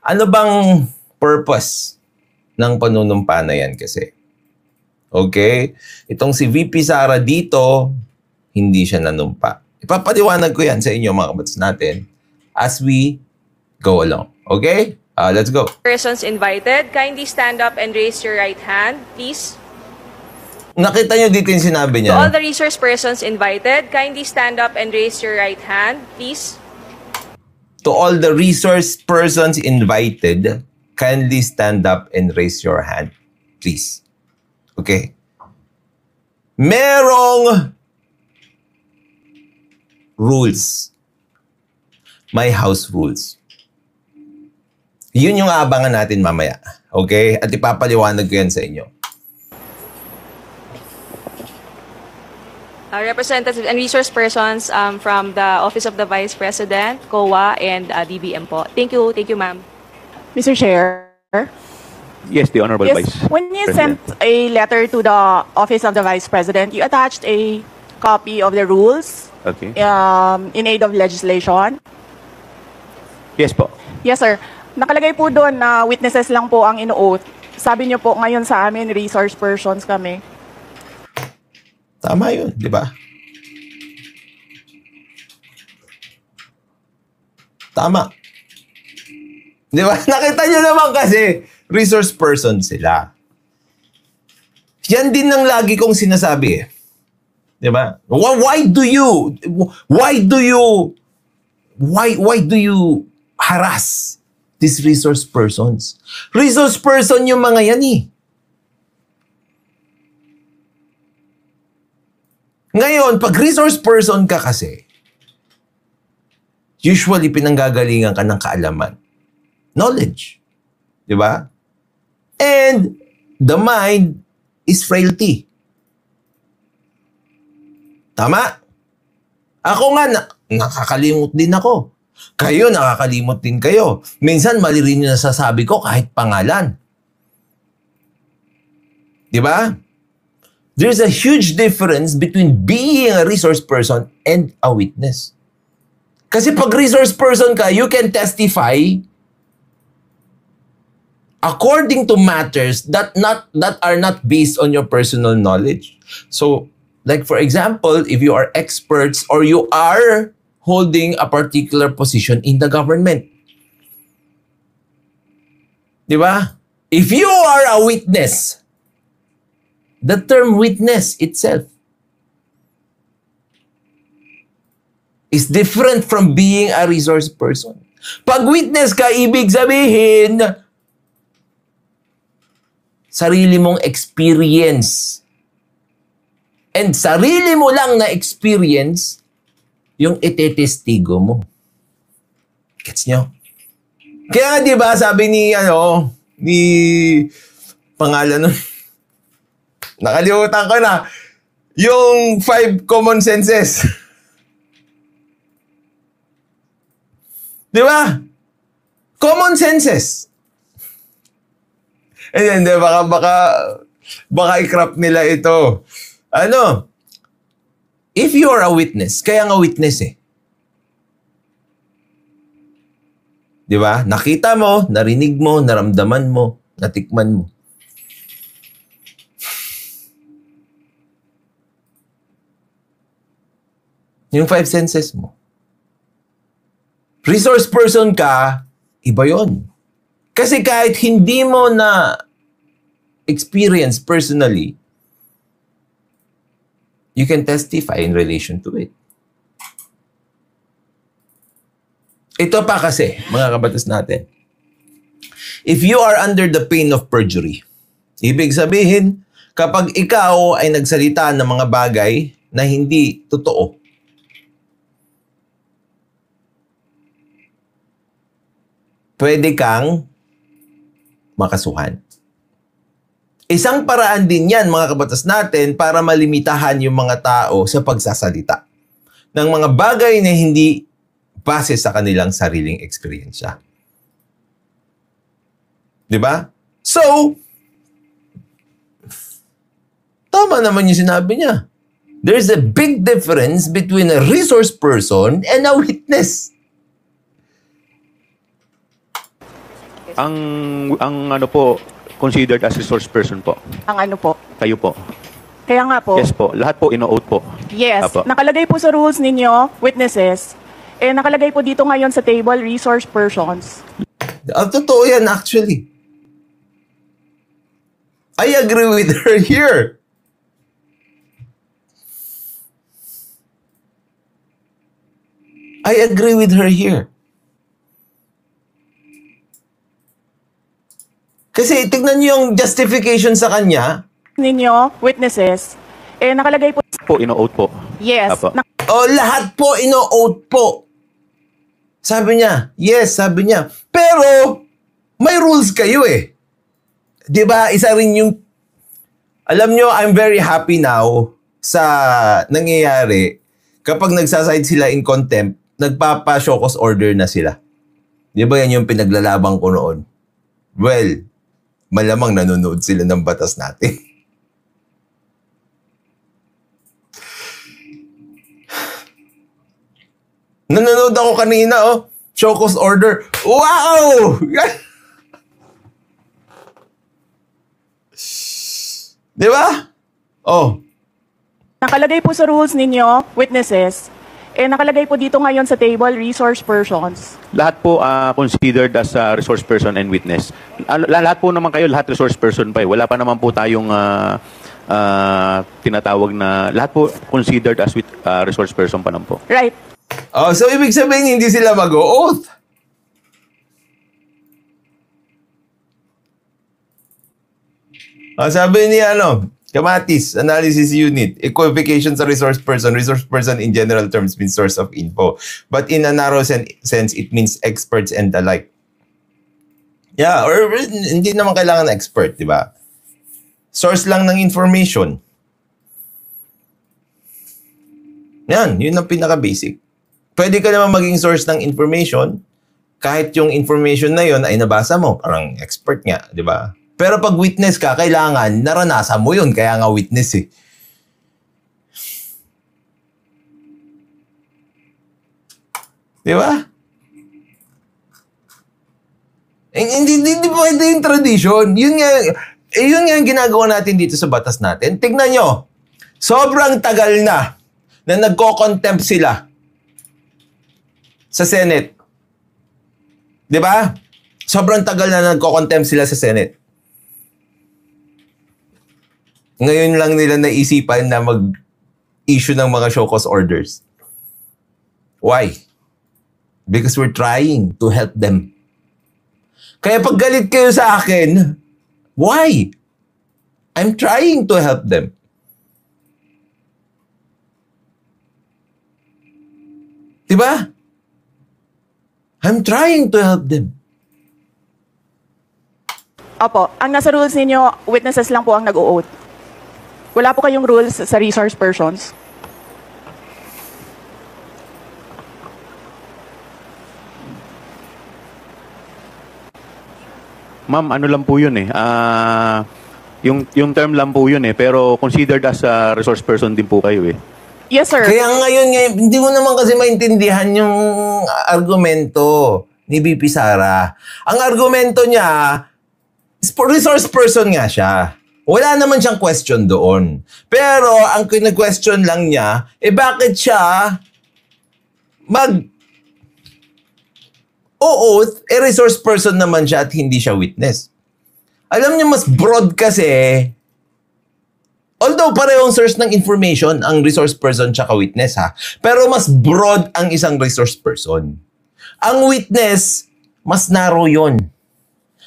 Ano bang purpose ng panunumpa na yan kasi? Okay? Itong si VP Sara dito, hindi siya nanumpa. Ipapaliwanag ko yan sa inyo mga kabatas natin as we go along. Okay? Let's go. Persons invited, kindly stand up and raise your right hand, please. Nakita nyo dito yung sinabi niya. To all the resource persons invited, kindly stand up and raise your right hand, please. To all the resource persons invited, kindly stand up and raise your hand, please. Okay? Merong rules. My house rules. Yun yung aabangan natin mamaya. Okay? At ipapaliwanag ko yan sa inyo. Representatives and resource persons from the Office of the Vice President, COA, and DBM po. Thank you, ma'am. Mr. Chair? Yes, the Honorable Vice When you President. sent a letter to the Office of the Vice President, you attached a copy of the rules Okay. in aid of legislation? Yes po. Yes, sir. Nakalagay po doon na witnesses lang po ang ino-oath. Sabi niyo po ngayon sa amin, resource persons kami. Tama yun, di ba? Tama. Di ba? Nakita nyo naman kasi, resource person sila. Yan din ang lagi kong sinasabi eh. Di ba? Why do you harass these resource persons? Resource person yung mga yan eh. Ngayon, pag resource person ka kasi, usually pinanggagalingan ka ng kaalaman. Knowledge. Di ba? And the mind is frailty. Tama? Ako nga, nakakalimot din ako. Kayo, nakakalimot din kayo. Minsan, mali rin yung nasasabi ko kahit pangalan. Di ba? There's a huge difference between being a resource person and a witness. Kasi pag resource person ka, you can testify according to matters that are not based on your personal knowledge. So, like for example, if you are experts or you are holding a particular position in the government. Di ba? If you are a witness, the term witness itself is different from being a resource person. Pag witness ka, ibig sabihin, sarili mong experience. And sarili mo lang na experience, yung itetestigo mo. Gets nyo? Kaya nga diba, sabi ni, pangalan nun, nakalimutan ko na. Yung 5 common senses. Di ba? Common senses. And then, baka i-crop nila ito. If you are a witness, kaya nga witness eh. Di ba? Nakita mo, narinig mo, naramdaman mo, natikman mo. Yung 5 senses mo. Resource person ka, iba yon. Kasi kahit hindi mo na experience personally, you can testify in relation to it. Ito pa kasi, mga kabatas natin. If you are under the pain of perjury, ibig sabihin, kapag ikaw ay nagsalita ng mga bagay na hindi totoo, pwede kang makasuhan. Isang paraan din yan, mga kabatas natin, para malimitahan yung mga tao sa pagsasalita ng mga bagay na hindi base sa kanilang sariling eksperyensya. Diba? So, tama naman yung sinabi niya. There's a big difference between a resource person and a witness. Ang ano po, considered as resource person po. Ang ano po. Kayo po. Kaya nga po. Yes po. Lahat po ino-oath po. Yes. Apo. Nakalagay po sa rules ninyo, witnesses. Nakalagay po dito ngayon sa table, resource persons. Totoo yan actually. I agree with her here. I agree with her here. Kasi tignan niyo yung justification sa kanya. Ninyo, witnesses. Nakalagay po. Po ino-oath po. Yes. Apo. Lahat po ino-oath po. Sabi niya, yes, sabi niya. Pero, may rules kayo eh. 'Di ba? Isa rin yung, alam nyo, I'm very happy now sa nangyayari kapag nagsaside sila in contempt, nagpapa-show cause order na sila. 'Di ba yan yung pinaglalaban ko noon? Well, malamang nanonood sila ng batas natin. Nanonood ako kanina, show cause order. Wow! Di ba? Nakalagay po sa rules ninyo, witnesses. Nakalagay po dito ngayon sa table, resource persons. Lahat po considered as resource person and witness. Lahat po naman kayo, lahat resource person pa eh. Wala pa naman po tayong tinatawag na, lahat po considered as resource person pa naman po. Right. So ibig sabihin hindi sila mag-o-oath. Sabi ni Kamatis, Analysis Unit, equivocation sa resource person. Resource person in general terms means source of info. But in a narrow sense, it means experts and the like. Yeah, or hindi naman kailangan na expert, di ba? Source lang ng information. Yan, yun ang pinaka-basic. Pwede ka naman maging source ng information kahit yung information na yun ay nabasa mo. Parang expert nga, di ba? Pero pag witness ka, kailangan naranasan mo yun. Kaya nga witness eh. Di ba? Hindi pwede yung tradition. Yun nga yung ginagawa natin dito sa batas natin. Tignan nyo. Sobrang tagal na nagko-contempt sila sa Senate. Di ba? Sobrang tagal na nagko-contempt sila sa Senate. Ngayon lang nila naisipan na mag-issue ng mga show cause orders. Why? Because we're trying to help them. Kaya pag galit kayo sa akin, why? I'm trying to help them. Diba? I'm trying to help them. Opo, ang nasa rules ninyo, witnesses lang po ang nag-o-oath. Wala po kayong rules sa resource persons. Ma'am, ano lang po yun eh. Yung term lang po yun eh. Pero considered as a resource person din po kayo eh. Yes, sir. Kaya ngayon, hindi mo naman kasi maintindihan yung argumento ni BP Sara. Ang argumento niya, resource person nga siya. Wala naman siyang question doon. Pero ang kine-question lang niya, bakit siya mag-oath, resource person naman siya at hindi siya witness. Alam niyo, mas broad kasi, although parehong source ng information, ang resource person tsaka witness ha, pero mas broad ang isang resource person. Ang witness, mas narrow yun.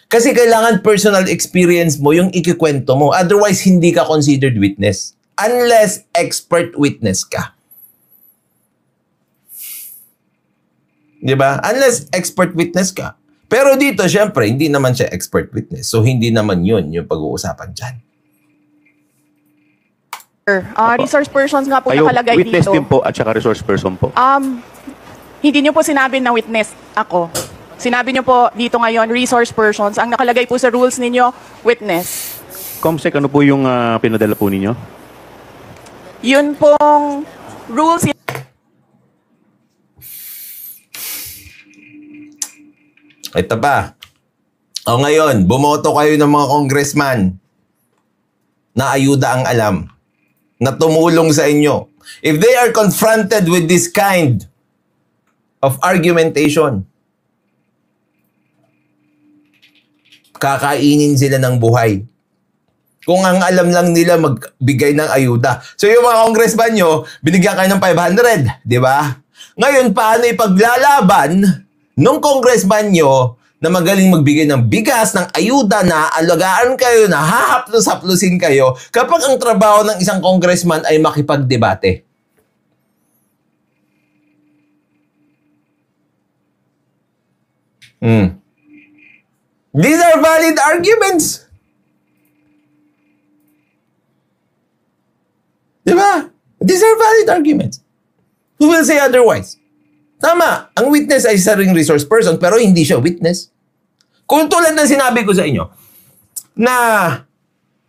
Kasi kailangan personal experience mo yung ikikwento mo. Otherwise, hindi ka considered witness. Unless expert witness ka. Diba? Unless expert witness ka. Pero dito, syempre, hindi naman siya expert witness. So, hindi naman yun yung pag-uusapan dyan. Resource persons nga po Kayo, nakalagay witness dito. din po at saka resource person po. Hindi niyo po sinabi na witness ako. Sinabi niyo po dito ngayon, resource persons. Ang nakalagay po sa rules ninyo, witness. Comsec, ano po yung pinadala po ninyo? Yun pong rules. Ito pa. O ngayon, bumoto kayo ng mga congressman na ayuda ang alam, na tumulong sa inyo. If they are confronted with this kind of argumentation, kakainin sila ng buhay. Kung ang alam lang nila magbigay ng ayuda. So yung mga congressman nyo, binigyan kayo ng 500, di ba? Ngayon, paano ipaglalaban nung congressman nyo na magaling magbigay ng bigas, ng ayuda, na alagaan kayo, na hahaplos-haplusin kayo kapag ang trabaho ng isang congressman ay makipagdebate? These are valid arguments. Diba? These are valid arguments. Who will say otherwise? Tama, ang witness ay isa ring resource person pero hindi siya witness. Kung tulad ng sinabi ko sa inyo na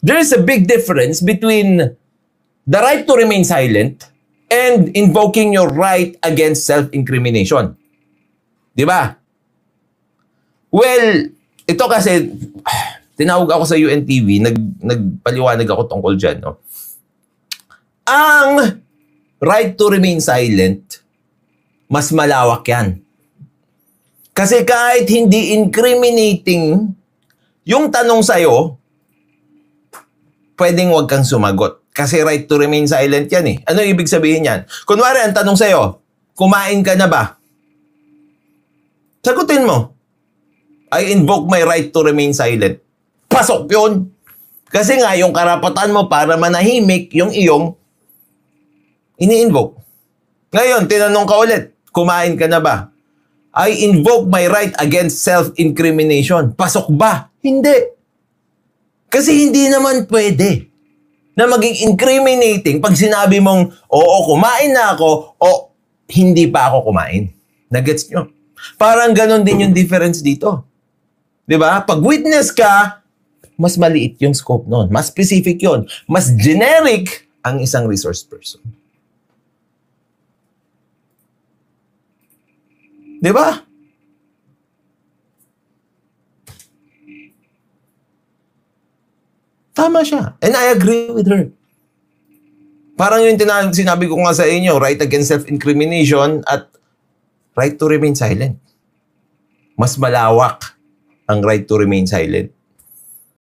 there is a big difference between the right to remain silent and invoking your right against self-incrimination. Diba? Well, ito kasi, tinawag ako sa UNTV, nagpaliwanag ako tungkol dyan. No? Ang right to remain silent, mas malawak yan. Kasi kahit hindi incriminating yung tanong sa'yo, pwedeng wag kang sumagot. Kasi right to remain silent yan eh. Ano ibig sabihin yan? Kunwari, ang tanong sa'yo, kumain ka na ba? Sagutin mo, I invoke my right to remain silent. Pasok yun. Kasi nga, yung karapatan mo para manahimik yung iyong ini-invoke. Ngayon, tinanong ka ulit, kumain ka na ba? I invoke my right against self-incrimination. Pasok ba? Hindi. Kasi hindi naman pwede na maging incriminating pag sinabi mong, oo, kumain na ako, o hindi pa ako kumain. Nagets nyo? Parang ganon din yung difference dito. Diba? Pag witness ka, mas maliit yung scope nun. Mas specific yun. Mas generic ang isang resource person. Diba? Tama siya. And I agree with her. Parang yung sinabi ko nga sa inyo, right against self-incrimination at right to remain silent. Mas malawak ang right to remain silent.